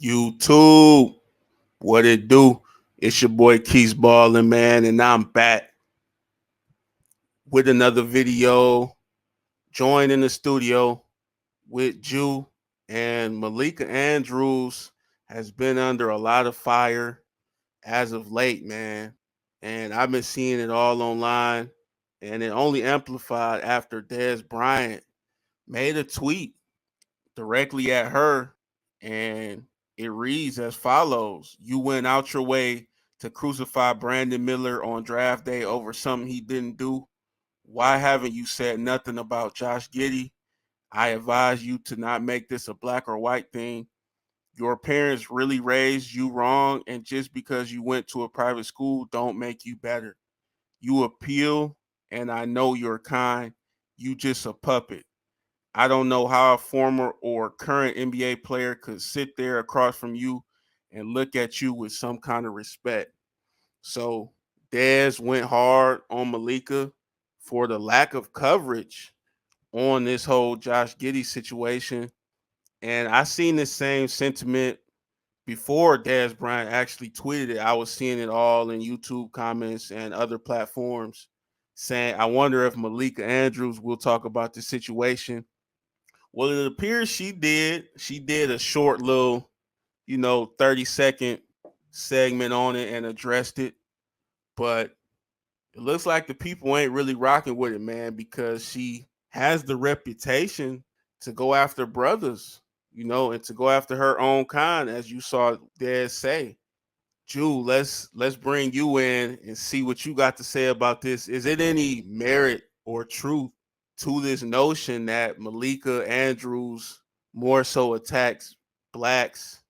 YouTube, what it do? It's your boy Quisballinn, man, and I'm back with another video. Joined in the studio with Ju and Malika Andrews has been under a lot of fire as of late, man. And I've been seeing it all online, and it only amplified after Dez Bryant made a tweet directly at her, and it reads as follows: You went out your way to crucify Brandon Miller on draft day over something he didn't do. Why haven't you said nothing about Josh Giddey? I advise you to not make this a black or white thing. Your parents really raised you wrong, and just because you went to a private school don't make you better. You appeal, and I know you're kind. You just a puppet. I don't know how a former or current NBA player could sit there across from you and look at you with some kind of respect. So Dez went hard on Malika for the lack of coverage on this whole Josh Giddey situation. And I seen the same sentiment before Dez Bryant actually tweeted it. I was seeing it all in YouTube comments and other platforms saying, I wonder if Malika Andrews will talk about the situation. Well, it appears she did. She did a short little, 30-second segment on it and addressed it. But it looks like the people ain't really rocking with it, man, because she has the reputation to go after brothers, and to go after her own kind, as you saw Dad say. Ju, let's bring you in and see what you got to say about this. Is it any merit or truth to this notion that Malika Andrews more so attacks blacks,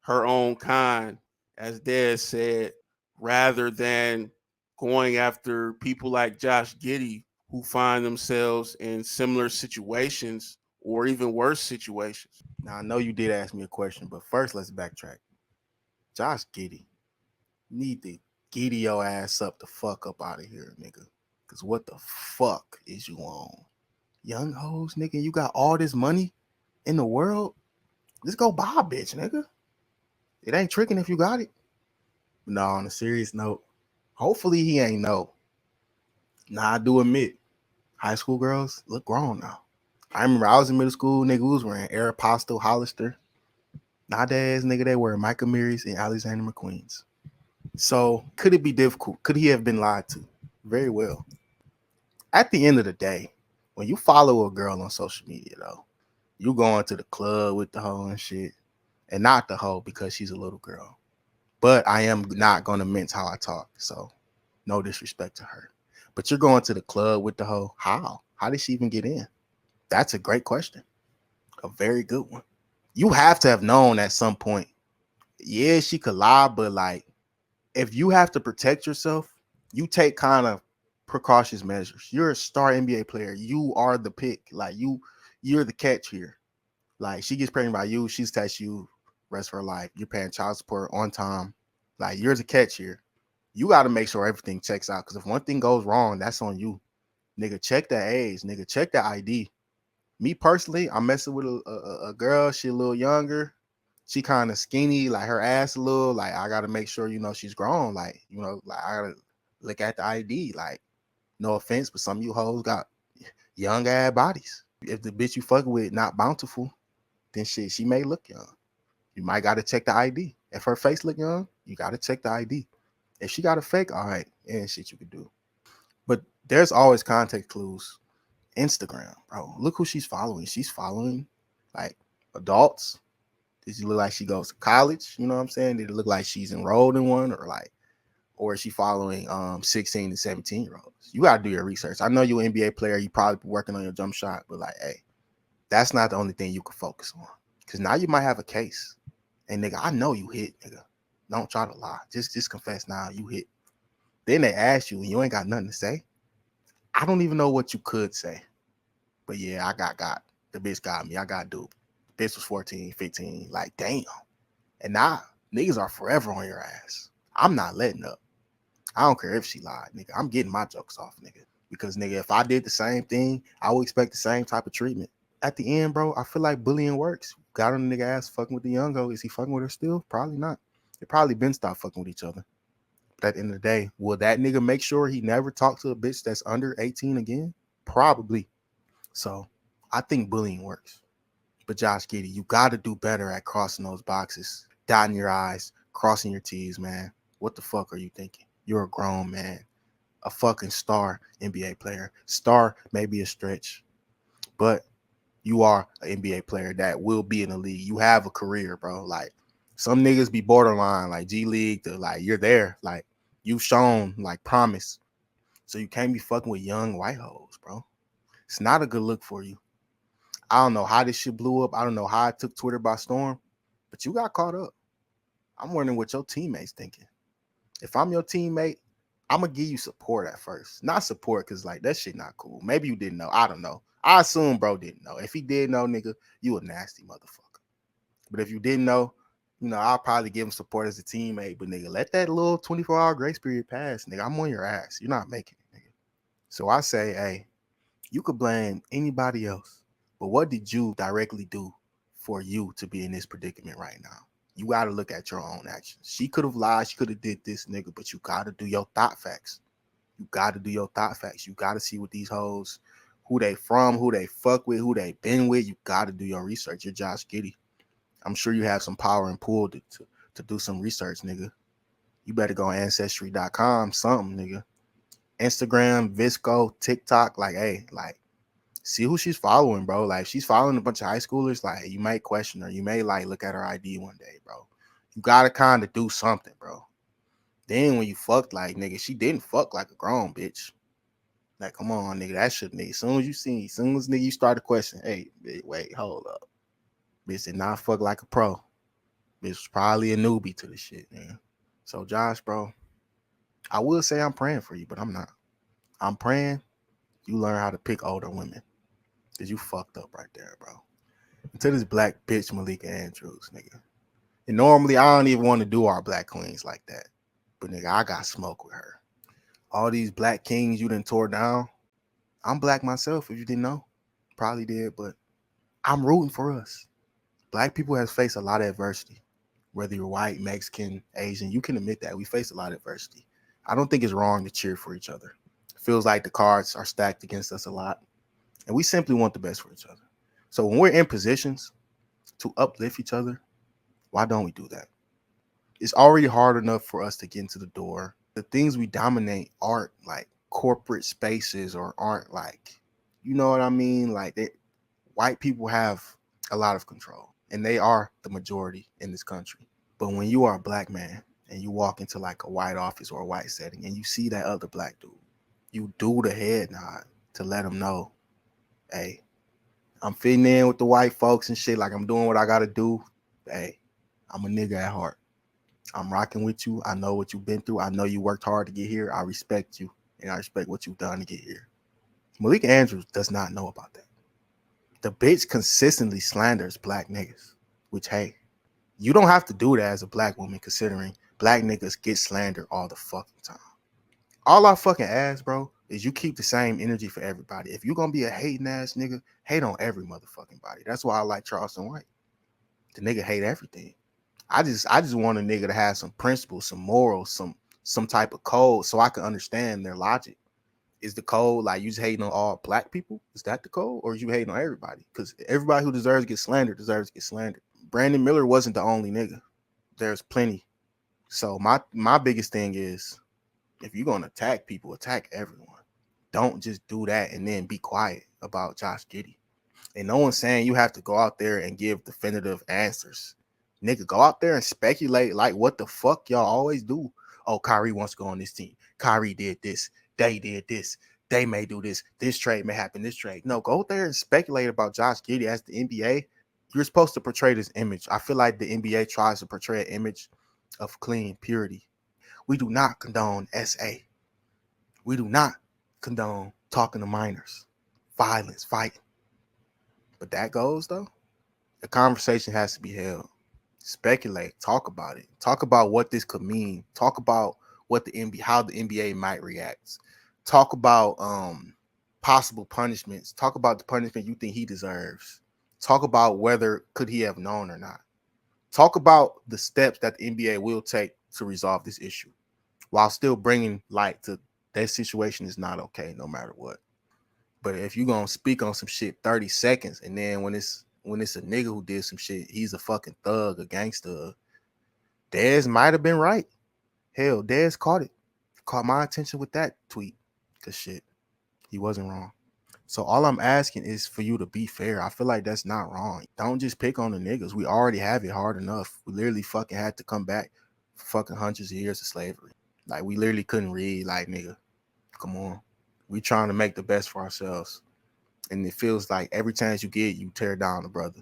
her own kind, as Dez said, rather than going after people like Josh Giddey who find themselves in similar situations or even worse situations? Now I know you did ask me a question, but first let's backtrack. Josh Giddey, you need to giddy your ass up the fuck up out of here, nigga. Cause what the fuck is you on? Young hoes, nigga, you got all this money in the world? Just go buy a bitch, nigga. It ain't tricking if you got it. No, on a serious note, hopefully he ain't know. Nah, I do admit, high school girls look grown now. I remember I was in middle school, nigga, we was wearing Aeropostale, Hollister. Nowadays, nigga, they wear Micah Mirrors and Alexander McQueen's. So, could it be difficult? Could he have been lied to? Very well. At the end of the day, when you follow a girl on social media, though, you going to the club with the hoe and shit, and not the hoe because she's a little girl. But I am not going to mince how I talk, so no disrespect to her. But you're going to the club with the hoe. How? How did she even get in? That's a great question. A very good one. You have to have known at some point. Yeah, she could lie, but like, if you have to protect yourself, you take kind of precautious measures. You're a star NBA player. You are the pick. Like you're the catch here. Like she gets pregnant by you, she's attached to you rest of her life. You're paying child support on time. Like you're the catch here. You got to make sure everything checks out. Because if one thing goes wrong, that's on you. Nigga, check that age. Nigga, check that ID. Me personally, I'm messing with a girl. She a little younger. She kind of skinny, like her ass a little. Like I gotta make sure she's grown. Like like I gotta look at the ID. Like no offense, but some of you hoes got young ass bodies. If the bitch you fucking with not bountiful, then shit, she may look young. You might gotta check the ID. If her face look young, you gotta check the ID. If she got a fake, all right, and shit you could do. But there's always context clues. Instagram, bro. Look who she's following. She's following like adults. Does it look like she goes to college? You know what I'm saying? Did it look like she's enrolled in one or is she following 16 and 17-year-olds? You gotta do your research. I know you're an NBA player, you probably be working on your jump shot, but like, hey, that's not the only thing you can focus on. Cause now you might have a case. And nigga, I know you hit, nigga. Don't try to lie. Just confess now you hit. Then they ask you and you ain't got nothing to say. I don't even know what you could say. But yeah, I got. The bitch got me. I got duped. Bitch was 14, 15. Like, damn. And now, niggas are forever on your ass. I'm not letting up. I don't care if she lied, nigga. I'm getting my jokes off, nigga. Because, nigga, if I did the same thing, I would expect the same type of treatment. at the end, bro, I feel like bullying works. Got on the nigga ass fucking with the young girl. Is he fucking with her still? Probably not. They probably been stopped fucking with each other. But at the end of the day, will that nigga make sure he never talk to a bitch that's under 18 again? Probably. So I think bullying works. But Josh Giddey, you got to do better at crossing those boxes, dotting your I's, crossing your T's, man. What the fuck are you thinking? You're a grown man, a fucking star NBA player. Star may be a stretch, but you are an NBA player that will be in the league. You have a career, bro. Like some niggas be borderline, like G League, to like you're there. Like you've shown like promise. So you can't be fucking with young white hoes, bro. It's not a good look for you. I don't know how this shit blew up. I don't know how it took Twitter by storm, but you got caught up. I'm wondering what your teammates thinking. If I'm your teammate, I'm gonna give you support at first. Not support, cause like that shit not cool. Maybe you didn't know. I don't know. I assume bro didn't know. If he did know, nigga, you a nasty motherfucker. But if you didn't know, I'll probably give him support as a teammate. But nigga, let that little 24-hour grace period pass, nigga. I'm on your ass. You're not making it, nigga. So I say, hey, you could blame anybody else. But what did you directly do for you to be in this predicament right now? You got to look at your own actions. She could have lied. She could have did this, nigga, but you got to do your thought facts. You got to do your thought facts. You got to see what these hoes, who they from, who they fuck with, who they been with. You got to do your research. You're Josh Giddey. I'm sure you have some power and pull to do some research, nigga. You better go on Ancestry.com, something, nigga. Instagram, Visco, TikTok, like, hey, like, see who she's following, bro. Like, if she's following a bunch of high schoolers, like, you might question her. You may, like, look at her ID one day, bro. You gotta kind of do something, bro. Then when you fucked, like, nigga, she didn't fuck like a grown bitch. Like, come on, nigga, that shit, nigga. As soon as nigga, you start to question, hey, wait, hold up. Bitch did not fuck like a pro. Bitch was probably a newbie to the shit, man. So, Josh, bro, I will say I'm praying for you, but I'm not. I'm praying you learn how to pick older women. Because you fucked up right there, bro. To this black bitch, Malika Andrews, nigga. And normally, I don't even want to do our black queens like that. But, nigga, I got smoke with her. All these black kings you done tore down. I'm black myself, if you didn't know. Probably did, but I'm rooting for us. Black people has faced a lot of adversity. Whether you're white, Mexican, Asian, you can admit that. We face a lot of adversity. I don't think it's wrong to cheer for each other. It feels like the cards are stacked against us a lot. And we simply want the best for each other. So when we're in positions to uplift each other, why don't we do that? It's already hard enough for us to get into the door. The things we dominate aren't like corporate spaces or aren't like, you know what I mean? Like white people have a lot of control and they are the majority in this country. But when you are a black man and you walk into like a white office or a white setting and you see that other black dude, you do the head nod to let them know, hey, I'm fitting in with the white folks and shit. Like I'm doing what I got to do. Hey, I'm a nigga at heart. I'm rocking with you. I know what you've been through. I know you worked hard to get here. I respect you, and I respect what you've done to get here. Malika Andrews does not know about that. The bitch consistently slanders black niggas, which, hey, you don't have to do that as a black woman, considering black niggas get slandered all the fucking time. All I fucking ask, bro, is you keep the same energy for everybody. If you're going to be a hating ass nigga, hate on every motherfucking body. That's why I like Charleston White. The nigga hate everything. I just want a nigga to have some principles, some morals, some type of code so I can understand their logic. Is the code like you just hating on all black people? Is that the code? Or is you hating on everybody? Because everybody who deserves to get slandered deserves to get slandered. Brandon Miller wasn't the only nigga. There's plenty. So my biggest thing is, if you're going to attack people, attack everyone. Don't just do that and then be quiet about Josh Giddey. And no one's saying you have to go out there and give definitive answers. Nigga, go out there and speculate like what the fuck y'all always do. Oh, Kyrie wants to go on this team. Kyrie did this. They did this. They may do this. This trade may happen. This trade. No, go out there and speculate about Josh Giddey as the NBA. You're supposed to portray this image. I feel like the NBA tries to portray an image of clean purity. We do not condone SA. We do not condone talking to minors, violence, fighting. But that goes, though. The conversation has to be held. Speculate, talk about it. Talk about what this could mean. Talk about what how the NBA might react. Talk about possible punishments. Talk about the punishment you think he deserves. Talk about whether could he have known or not. Talk about the steps that the NBA will take to resolve this issue while still bringing light to that situation is not okay no matter what. But if you're gonna speak on some shit 30 seconds and then when it's a nigga who did some shit, he's a fucking thug, a gangster. Dez might have been right. Hell, Dez caught my attention with that tweet. Cause shit, he wasn't wrong. So all I'm asking is for you to be fair. I feel like that's not wrong. Don't just pick on the niggas. We already have it hard enough. We literally fucking had to come back for fucking hundreds of years of slavery. Like we literally couldn't read. Like nigga, come on. We trying to make the best for ourselves. And it feels like every chance you get, you tear down a brother.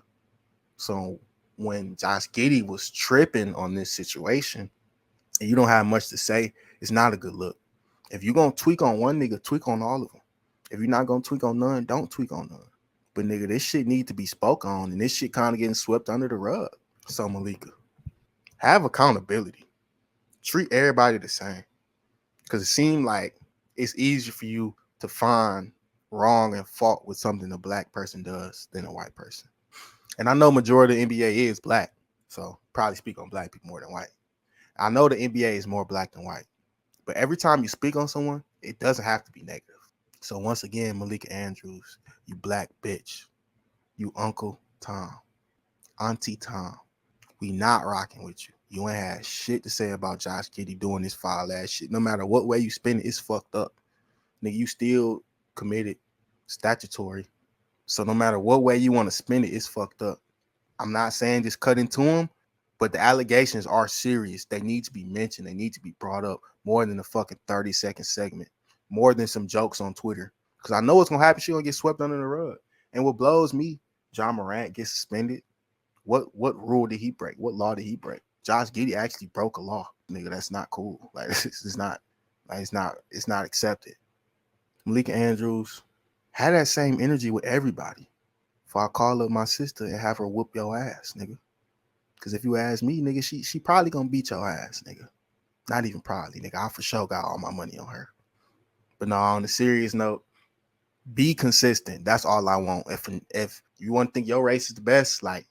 So when Josh Giddey was tripping on this situation, and you don't have much to say, it's not a good look. If you're gonna tweak on one nigga, tweak on all of them. If you're not gonna tweak on none, don't tweak on none. But nigga, this shit need to be spoke on, and this shit kind of getting swept under the rug. So Malika, have accountability. Treat everybody the same. Because it seemed like it's easier for you to find wrong and fault with something a black person does than a white person. And I know majority of the NBA is black, so probably speak on black people more than white. I know the NBA is more black than white, but every time you speak on someone, it doesn't have to be negative. So once again, Malika Andrews, you black bitch, you Uncle Tom, Auntie Tom, we not rocking with you. You ain't had shit to say about Josh Giddey doing this foul ass shit. No matter what way you spin it, it's fucked up. Nigga, you still committed statutory. So no matter what way you want to spin it, it's fucked up. I'm not saying just cut into him, but the allegations are serious. They need to be mentioned. They need to be brought up more than a fucking 30-second segment, more than some jokes on Twitter. Because I know what's going to happen. She's going to get swept under the rug. And what blows me, John Morant gets suspended. What rule did he break? What law did he break? Josh Giddey actually broke a law. Nigga, that's not cool. Like, it's not, like, it's not accepted. Malika Andrews had that same energy with everybody. If I call up my sister and have her whoop your ass, nigga. Because if you ask me, nigga, she probably gonna beat your ass, nigga. Not even probably, nigga. I for sure got all my money on her. But no, on a serious note, be consistent. That's all I want. If you want to think your race is the best, like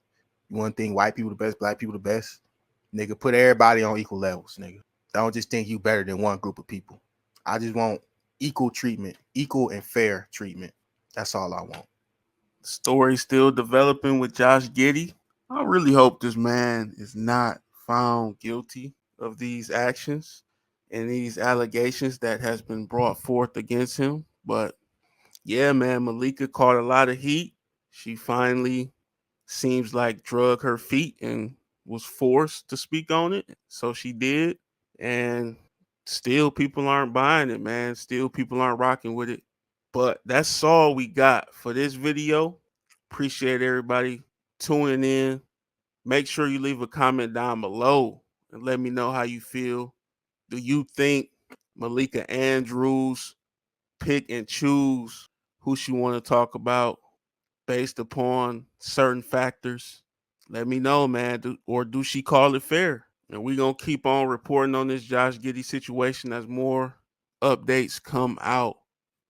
you want to think white people the best, black people the best, nigga, put everybody on equal levels, nigga. Don't just think you better than one group of people. I just want equal treatment, equal and fair treatment. That's all I want. Story still developing with Josh Giddey. I really hope this man is not found guilty of these actions and these allegations that has been brought forth against him. But yeah, man, Malika caught a lot of heat. She finally seems like drug her feet and was forced to speak on it. So she did. And still people aren't buying it, man. Still people aren't rocking with it. But that's all we got for this video. Appreciate everybody tuning in. Make sure you leave a comment down below and let me know how you feel. Do you think Malika Andrews pick and choose who she want to talk about based upon certain factors? Let me know, man. Or do she call it fair? And we're going to keep on reporting on this Josh Giddey situation as more updates come out.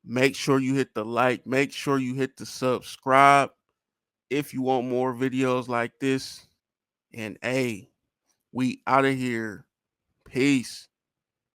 Make sure you hit the like. Make sure you hit the subscribe if you want more videos like this. And hey, we out of here. Peace.